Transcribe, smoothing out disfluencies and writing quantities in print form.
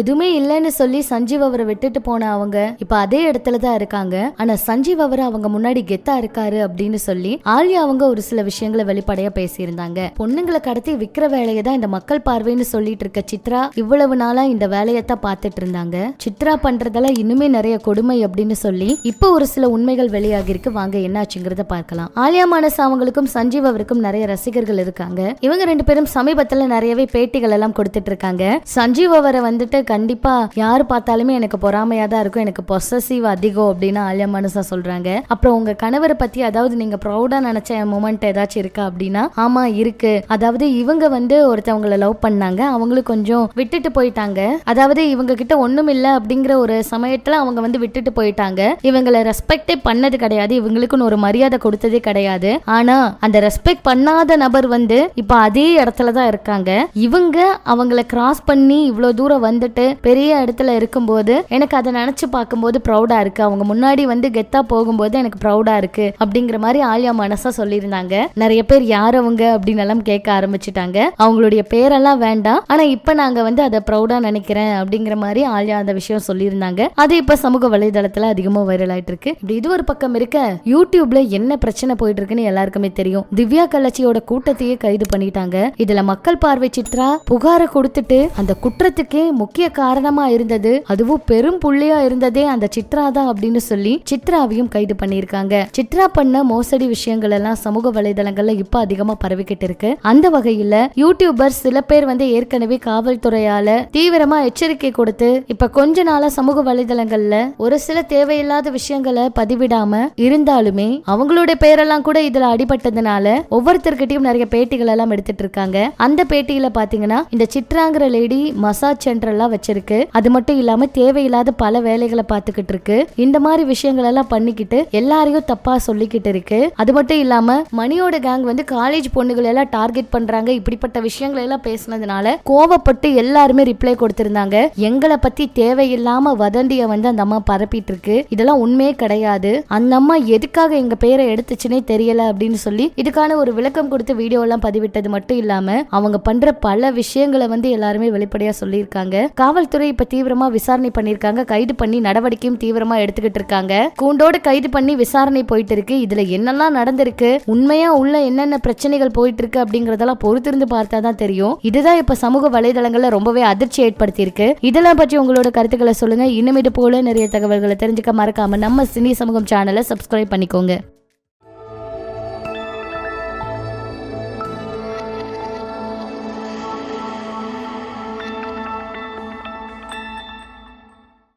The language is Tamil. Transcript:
எதுவுமே இல்லைன்னு சொல்லி சஞ்சீவ் அவரை விட்டுட்டு போன அவங்க இப்ப அதே இடத்துலதான் இருக்காங்க. ஆனா சஞ்சீவ் அவர் அவங்க முன்னாடி கெத்தா இருக்காரு அப்படின்னு சொல்லி ஆலியா அவங்க ஒரு சில விஷயங்களை வெளிப்படையா பேசியிருந்தாங்க. பொண்ணுங்களை கடத்தி விக்கிற வேலையை தான் இந்த மக்கள் பார்வைன்னு சொல்லிட்டு இருக்க சித்ரா இவ்வளவு நாளா இந்த வேலையத்தான் பாத்துட்டு இருந்தாங்க. சித்ரா பண்றதெல்லாம் இன்னுமே நிறைய கொடுமை அப்படின்னு சொல்லி இப்ப ஒரு சில உண்மைகள் வெளியாகி இருக்கு. வாங்க என்னாச்சுங்கிறத பார்க்கலாம். ஆலியா மானஸ் அவங்களுக்கும் சஞ்சீவ் அவருக்கும் நிறைய ரசிகர்கள் இருக்காங்க. இவங்க ரெண்டு பேரும் சமீபத்துல நிறையவே பேட்டிகள் எல்லாம் கொடுத்துட்டு இருக்காங்க. சஞ்சீவ் அவரை வந்துட்டு கண்டிப்பா யாரு பார்த்தாலுமே எனக்கு பொறாமையா தான் இருக்கும், எனக்கு பொசசிவ் அதிகம் அப்படின்னு ஆலியா மானஸா சொல்றாங்க. அப்புறம் உங்க கணவரை பத்தி அதாவது நீங்க ப்ரௌடா நினைச்ச மொமெண்ட் ஏதாச்சும் இருக்கா அப்படின்னா ஆமா இருக்கு. அதாவது இவங்க வந்து ஒருத்தவங்களை லவ் பண்ணாங்க, அவங்களுக்கு கொஞ்சம் விட்டுட்டு போயிட்டாங்க. அதாவது இவங்க கிட்ட ஒண்ணும் இல்ல அப்படிங்கிற ஒரு சமயத்துல அவங்க வந்து விட்டுட்டு போயிட்டாங்க. இவங்களை ரெஸ்பெக்டே பண்ணது கிடையாது, இவங்களுக்குன்னு ஒரு மரியாதை கொடுத்ததே கிடையாது. ஆனா அந்த ரெஸ்பெக்ட் பண்ணாத நபர் வந்து இப்ப அதே இடத்துலதான் இருக்காங்க. இவங்க அவங்கள கிராஸ் பண்ணி இவ்வளவு தூரம் வந்துட்டு பெரிய இடத்துல இருக்கும்போது எனக்கு அதை நினைச்சு பார்க்கும்போது ப்ரௌடா இருக்கு. அவங்க முன்னாடி வந்து கெத்தா போகும்போது எனக்கு ப்ரௌடா இருக்கு அப்படிங்கிற மாதிரி ஆலியா மானஸா சொல்லியிருந்தாங்க. நிறைய பேர் யார் அவங்க அப்படின்னு எல்லாம் கேட்க ஆரம்பிச்சுட்டாங்க. அவங்களுடைய பேரெல்லாம் வேண்டாம், ஆனா இப்ப நாங்க வந்து அதை ப்ரௌடா நினைக்கிறேன் அப்படிங்கிற மாதிரி ஆலியா அந்த விஷயம் சொல்லியிருந்தாங்க. அது இப்ப சமூக வலைதளத்துல அதிகமா வைரல் ஆயிட்டு இருக்கு. இது ஒரு பக்கம் இருக்க, யூடியூப்ல என்ன பிரச்சனை போயிட்டு இருக்குன்னு எல்லாருக்குமே தெரியும். திவ்யா கள்ளச்சியோட கூட்டத்தையே கைது பண்ணிட்டாங்க. இதுல மக்கள் பார்வை சித்ரா புகாரை கொடுத்துட்டு அந்த குற்றத்துக்கே முக்கிய காரணமா இருந்தது, அதுவும் பெரும் புள்ளியா இருந்ததே அந்த சித்ரா தான் அப்படின்னு சொல்லி சித்ராவையும் கைது பண்ணிருக்காங்க. சித்ரா பண்ண மோசடி விஷயங்கள் எல்லாம் சமூக வலைதளங்கள்ல இப்ப அதிகமா பரவிக்கிட்டு இருக்கு. அந்த வகையில யூடியூபர் சில பேர் வந்து ஏற்கனவே காவல்துறையால தீவிரமா எச்சரிக்கை கொடுத்து இப்ப கொஞ்ச நாளா சமூக வலைதளங்கள்ல ஒரு சில தேவையில்லாத விஷயங்களை பதிவிடாம இருந்தாலுமே அவங்களுடைய பேரெல்லாம் கூட இதுல அடிபட்டதுனால ஒவ்வொருத்தர்கிட்டயும் நிறைய பேட்டிகள் எல்லாம் எடுத்துட்டு இருக்காங்க. அந்த பேட்டியில பாத்தீங்கன்னா இந்த சித்ராங்கிற லேடி மசாஜ் சென்டர் எல்லாம் வச்சிருக்கு. அது மட்டும் இல்லாம தேவையில்லாத பல வேலைகளை பார்த்துக்கிட்டு இருக்கு. இந்த மாதிரி விஷயங்கள் எல்லாம் பண்ணிக்கிட்டு எல்லாரையும் தப்பா சொல்லிக்கிட்டு இருக்கு. அது மட்டும் இல்லாம மணியோட கேங் வந்து காலேஜ் பொண்ணுகளை எல்லாம் டார்கெட் பண்றாங்க. இப்படிப்பட்ட விஷயங்களை எல்லாம் பேசினதுனால கோவப்பட்டு எல்லாருமே ரிப்ளை கொடுத்திருந்தாங்க. எங்களை பத்தி தேவையில்லாம வதந்திய வந்து அந்த அம்மா பரப்பிட்டு இருக்கு, இதெல்லாம் உண்மையே கிடையாது, அந்த அம்மா எதுக்காக எங்க பேரை எடுத்துச்சுன்னே தெரியல அப்படின்னு சொல்லி இதுக்கான ஒரு விளக்கம் கொடுத்து வீடியோ எல்லாம் பதிவிட்டது மட்டும் இல்லாம அவங்க பண்ற பல விஷயங்களை வந்து எல்லாருமே வெளிப்படையா சொல்லியிருக்காங்க. காவல்துறை இப்ப தீவிரமா விசாரணை பண்ணிருக்காங்க. கைது பண்ணி நடவடிக்கையும் தீவிரமா எடுத்துக்கிட்டு இருக்காங்க. கூண்டோடு கைது பண்ணி விசாரணை போயிட்டு இருக்கு. இதுல என்னெல்லாம் நடந்திருக்கு, உண்மையா உள்ள என்னென்ன பிரச்சனைகள் போயிட்டு இருக்கு அப்படிங்கறதெல்லாம் பொறுத்திருந்து பார்த்தாதான் தெரியும். இதுதான் இப்ப சமூக வலைதளங்கள்ல ரொம்பவே அதிர்ச்சி ஏற்படுத்தி இருக்கு. இதெல்லாம் பற்றி உங்களோட கருத்துக்களை சொல்லுங்க. இன்னும் இது போல நிறைய தகவல்களை தெரிஞ்சுக்க மறக்காம நம்ம சினி சமூகம் சேனலை சப்ஸ்கிரைப் பண்ணிக்கோங்க.